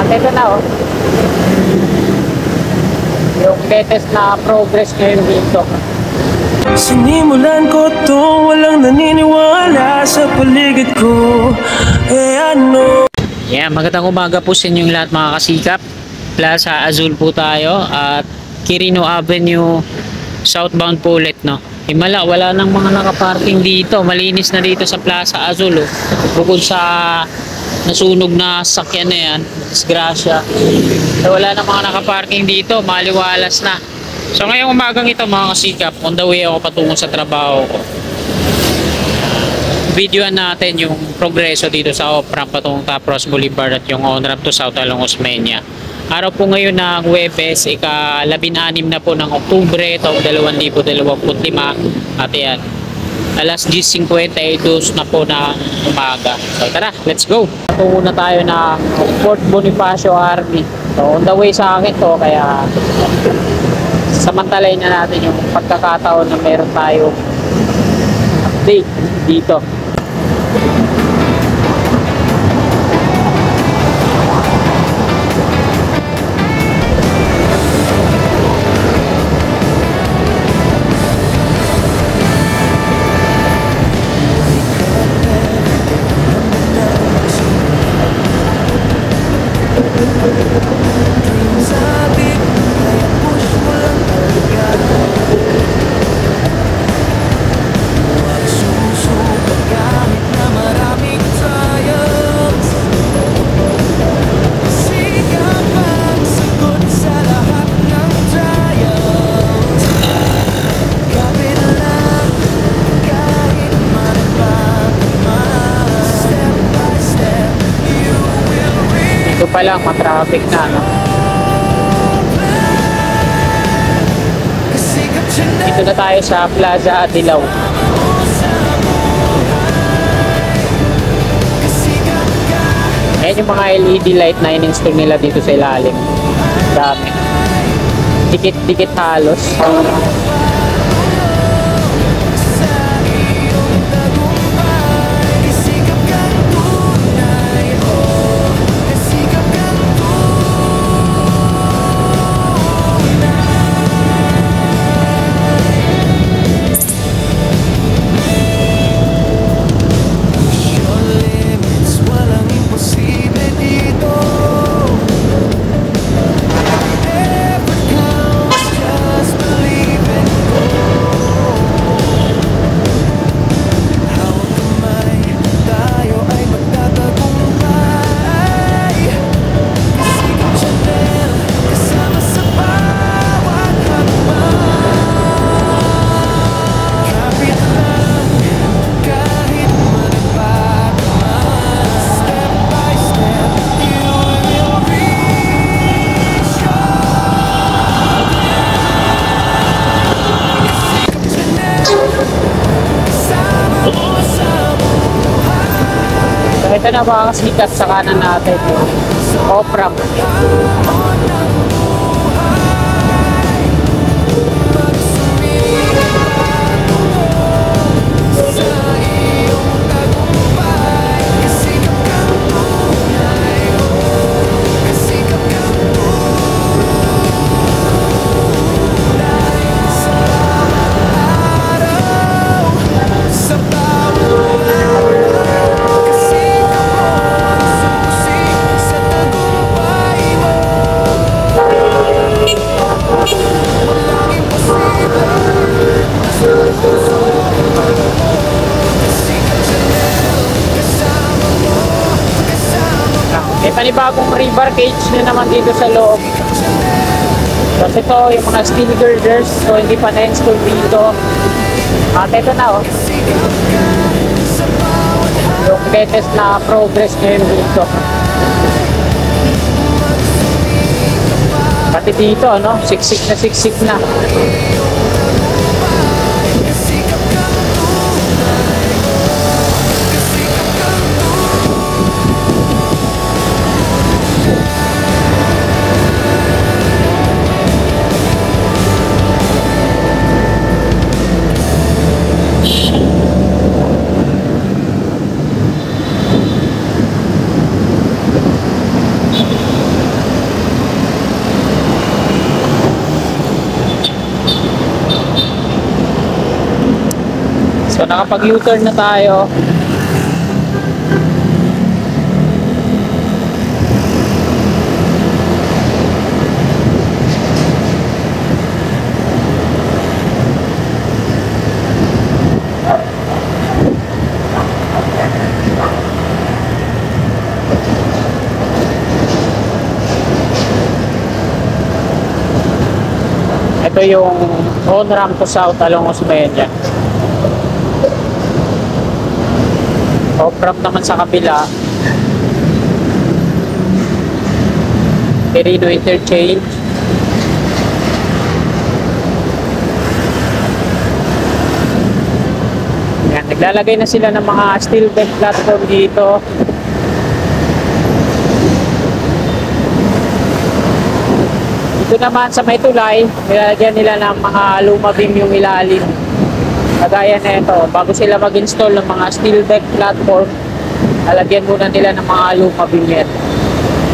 At ito na oh. Yung latest na progress ngayon dito. Sinimulan ko to, walang naniniwala sa paligid ko. Ano? Yeah, magandang umaga po sa inyong lahat mga kasikap. Plaza Azul po tayo at Quirino Avenue southbound po ulit, no. Himala, wala nang mga nakaparking dito. Malinis na dito sa Plaza Azul, oh. Bukod sa nasunog na sakyan na yan, disgrasya. Wala nang mga nakaparking dito, maliwalas na. So ngayong umagang ito mga kasikap, on the way ako patungo sa trabaho ko. Videoan natin yung progreso dito sa off-ramp patungong Top Ross Boulevard at yung on-ramp to South along Osmeña. Araw po ngayon ng Huwebes, ika-16 na po ng Oktubre, taong 2025. At yan, alas 10:52 na po ng umaga. So tara, let's go! Patungo na tayo ng Fort Bonifacio Army. So on the way sa akin to, kaya samantalayin na natin yung pagkakataon na meron tayo update dito. Ito pa lang, matraffic na, no? Dito na tayo sa Plaza Adilaw. Ayan yung mga LED light na in-install nila dito sa ilalim. Dami. Dikit-dikit halos. Ito na mga kasikat sa kanan natin, off-ramp. Panibagong river cage na naman dito sa loob. Kasi ito yung mga steel girders, so hindi pa na-install dito. At ito na oh, yung latest na progress ngayon dito. Pati dito, no? Siksik na siksik na. nakapag-U-turn na tayo. Ito yung on-ramp to South along Osmeña. Off-ramp naman sa kabila. Quirino Interchange. Yan, naglalagay na sila ng mga steel bed platform dito. Ito naman sa may tulay, nilalagyan nila ng mga luma beam yung ilalim. Kagaya na ito, bago sila mag-install ng mga steel deck platform, lalagyan muna nila ng mga luma beam net.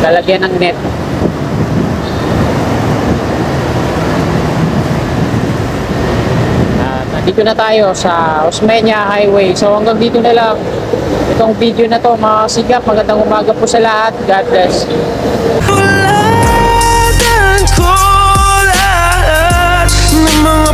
Lalagyan ng net. Nandito na tayo sa Osmeña Highway. So hanggang dito na lang itong video na to, mga kasigap. Magandang umaga po sa lahat. God bless. Wala ko lahat ng mga